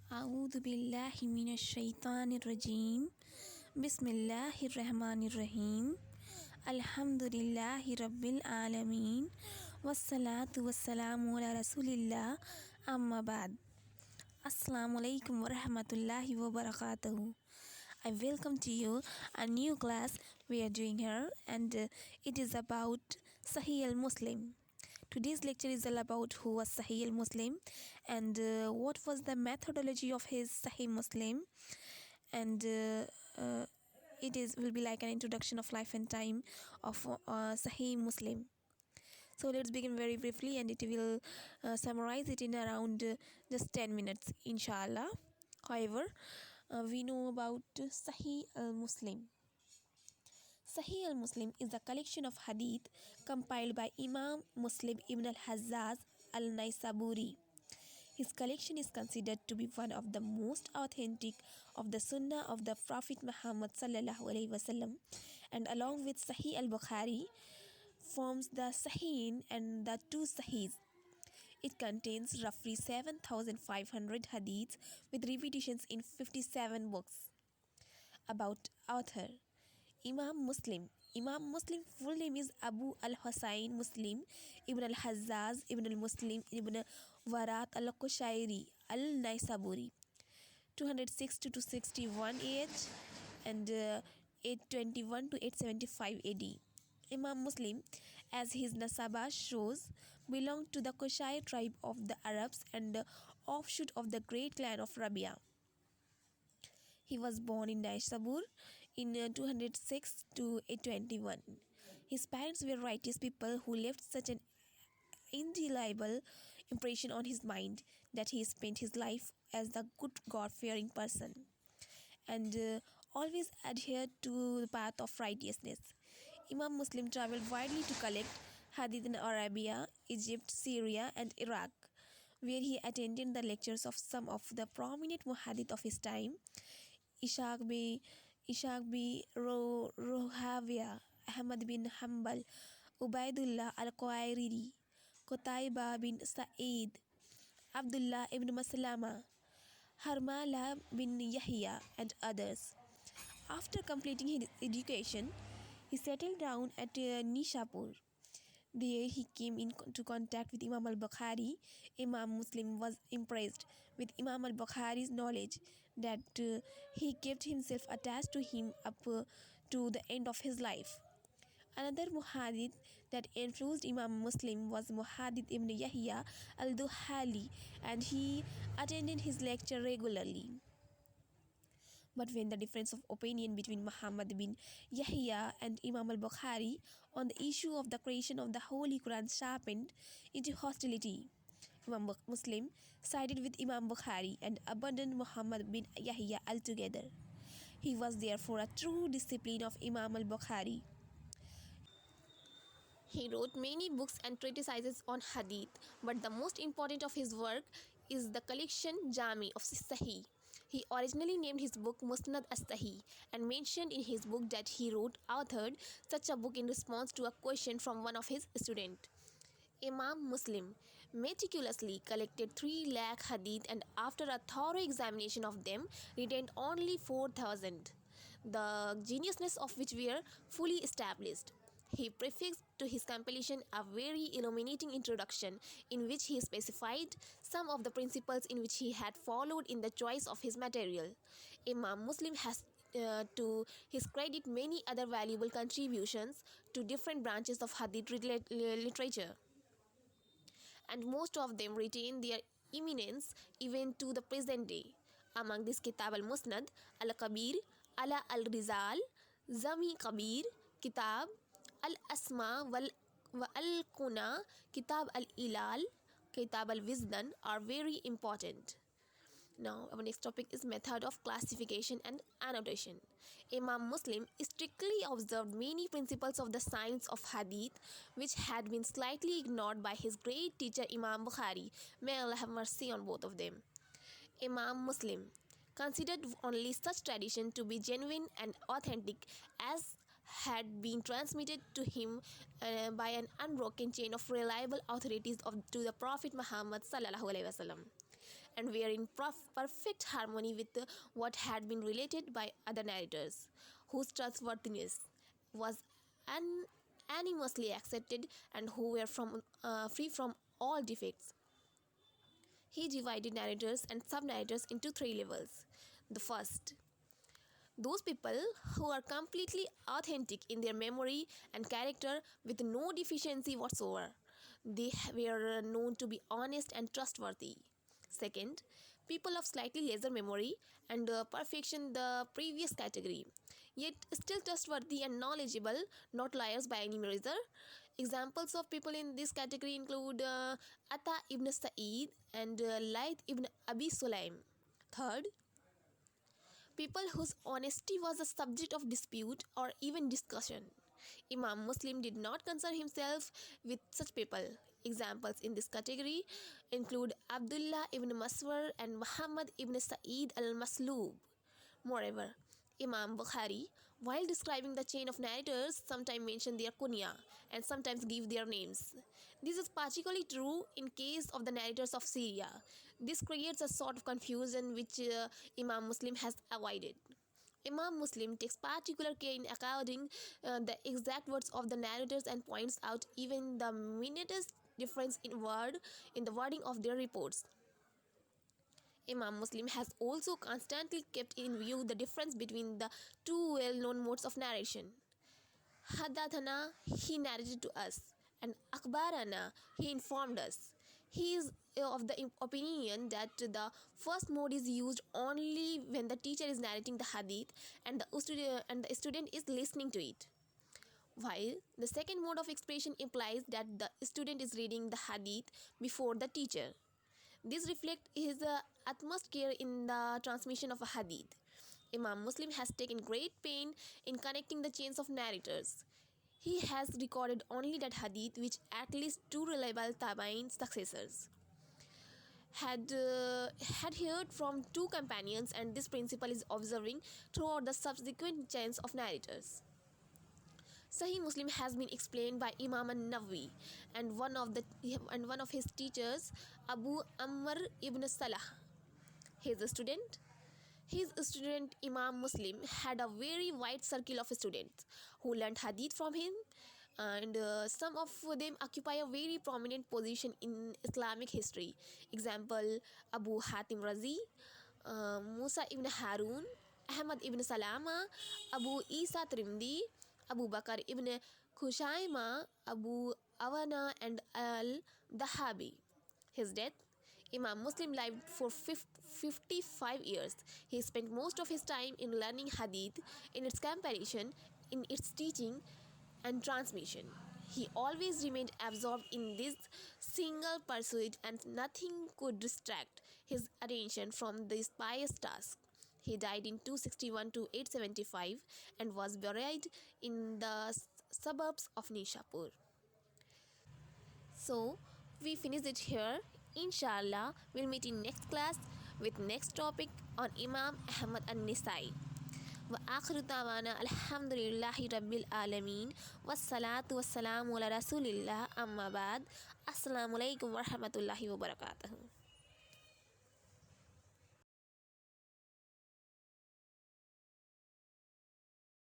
أعوذ بالله من الشيطان الرجيم بسم الله الرحمن الرحيم الحمد لله رب العالمين والصلاة والسلام على رسول الله أما بعد Assalamu alaikum wa rahmatullahi wa barakatuhu. I welcome to you a new class we are doing here, and it is about Sahih al-Muslim. Today's lecture is all about who was Sahih al-Muslim and what was the methodology of his Sahih Muslim, and will be like an introduction of life and time of Sahih Muslim. So let's begin very briefly, and it will summarize it in around just 10 minutes, inshallah. However, we know about Sahih al-Muslim. Sahih al-Muslim is a collection of hadith compiled by Imam Muslim ibn al-Hajjaj al-Naisaburi. His collection is considered to be one of the most authentic of the Sunnah of the Prophet Muhammad sallallahu alaihi wasallam, and along with Sahih al-Bukhari forms the Sahihin and the two Sahihs. It contains roughly 7,500 hadiths with repetitions in 57 books. About author Imam Muslim. Imam Muslim full name is Abu al-Husayn Muslim ibn al-Hajjaj ibn al-Muslim ibn Warat al-Qushairi al-Naisaburi, 206 to 261 AH and 821 to 875 AD. Imam Muslim, as his nasaba shows, belonged to the Qushair tribe of the Arabs and offshoot of the great clan of Rabia. He was born in Naisabur in 206 to 821. His parents were righteous people who left such an indelible impression on his mind that he spent his life as a good God-fearing person and always adhered to the path of righteousness. Imam Muslim traveled widely to collect hadith in Arabia, Egypt, Syria, and Iraq, where he attended the lectures of some of the prominent muhaddith of his time: Ishaq bin Rohavia, Ahmad bin Hanbal, Ubaidullah al-Qawairiri, Qutayba bin Sa'id, Abdullah ibn Maslama, Harmala bin Yahya, and others. After completing his education, he settled down at Nishapur. There he came into contact with Imam al-Bukhari. Imam Muslim was impressed with Imam al-Bukhari's knowledge that he kept himself attached to him up to the end of his life. Another muhaddith that influenced Imam Muslim was Muhaddith ibn Yahya al-Duhali, and he attended his lecture regularly. But when the difference of opinion between Muhammad bin Yahya and Imam al-Bukhari on the issue of the creation of the Holy Quran sharpened into hostility, Imam Muslim sided with Imam Bukhari and abandoned Muhammad bin Yahya altogether. He was therefore a true disciple of Imam al-Bukhari. He wrote many books and treatises on hadith, but the most important of his work is the collection Jami of Sahih. He originally named his book Musnad as-Sahih and mentioned in his book that he authored such a book in response to a question from one of his students. Imam Muslim meticulously collected 3 lakh hadith, and after a thorough examination of them, retained only 4,000, the geniusness of which were fully established. He prefixed to his compilation a very illuminating introduction in which he specified some of the principles in which he had followed in the choice of his material. Imam Muslim has to his credit many other valuable contributions to different branches of hadith literature, and most of them retain their eminence even to the present day. Among this, Kitab al-Musnad, al-Kabir, ala al-Rizal, Zami Kabir, Kitab al-Asma wal-Kuna, Kitab al-Ilal, Kitab al-Wizdan are very important. Now, our next topic is method of classification and annotation. Imam Muslim strictly observed many principles of the science of hadith which had been slightly ignored by his great teacher Imam Bukhari. May Allah have mercy on both of them. Imam Muslim considered only such tradition to be genuine and authentic as had been transmitted to him by an unbroken chain of reliable authorities to the Prophet Muhammad sallallahu alaihi wasallam, and were in perfect harmony with what had been related by other narrators, whose trustworthiness was unanimously accepted and who were free from all defects. He divided narrators and sub-narrators into three levels. The first, those people who are completely authentic in their memory and character with no deficiency whatsoever. They were known to be honest and trustworthy. Second, people of slightly lesser memory and perfection, the previous category, yet still trustworthy and knowledgeable, not liars by any measure. Examples of people in this category include Atta ibn Sa'id and Layth ibn Abi Sulaim. Third, people whose honesty was a subject of dispute or even discussion. Imam Muslim did not concern himself with such people. Examples in this category include Abdullah ibn Maswar and Muhammad ibn Sa'id al-Maslub. Moreover, Imam Bukhari, while describing the chain of narrators, sometimes mention their kunya and sometimes give their names. This is particularly true in case of the narrators of Syria. This creates a sort of confusion which Imam Muslim has avoided. Imam Muslim takes particular care in according the exact words of the narrators and points out even the minutest difference in the wording of their reports. Imam Muslim has also constantly kept in view the difference between the two well-known modes of narration. Hadathana, he narrated to us, and Akbarana, he informed us. He is of the opinion that the first mode is used only when the teacher is narrating the hadith and the student is listening to it, while the second mode of expression implies that the student is reading the hadith before the teacher. This reflects his utmost care in the transmission of a hadith. Imam Muslim has taken great pain in connecting the chains of narrators. He has recorded only that hadith which at least two reliable tabi'in successors had heard from two companions, and this principle is observing throughout the subsequent chains of narrators. Sahih Muslim has been explained by Imam an-Nawawi and one of his teachers, Abu Amr ibn Salah. His student Imam Muslim had a very wide circle of students who learned hadith from him, and some of them occupy a very prominent position in Islamic history. Example, Abu Hatim Razi, Musa ibn Harun, Ahmad ibn Salama, Abu Isa Trimdi, Abu Bakr ibn Khushayma, Abu Awana, and al-Dahabi. His death, Imam Muslim lived for 55 years. He spent most of his time in learning hadith, in its comparison, in its teaching and transmission. He always remained absorbed in this single pursuit, and nothing could distract his attention from this pious task. He died in 261 to 875 and was buried in the suburbs of Nishapur. So, we finish it here. Inshallah, we'll meet in next class with next topic on Imam Ahmad an-Nisai. Wa akhiru da'wana alhamdulillahi rabbil alamin wassalatu wassalamu ala rasulillah amma ba'd. Assalamu alaikum warahmatullahi wabarakatuh.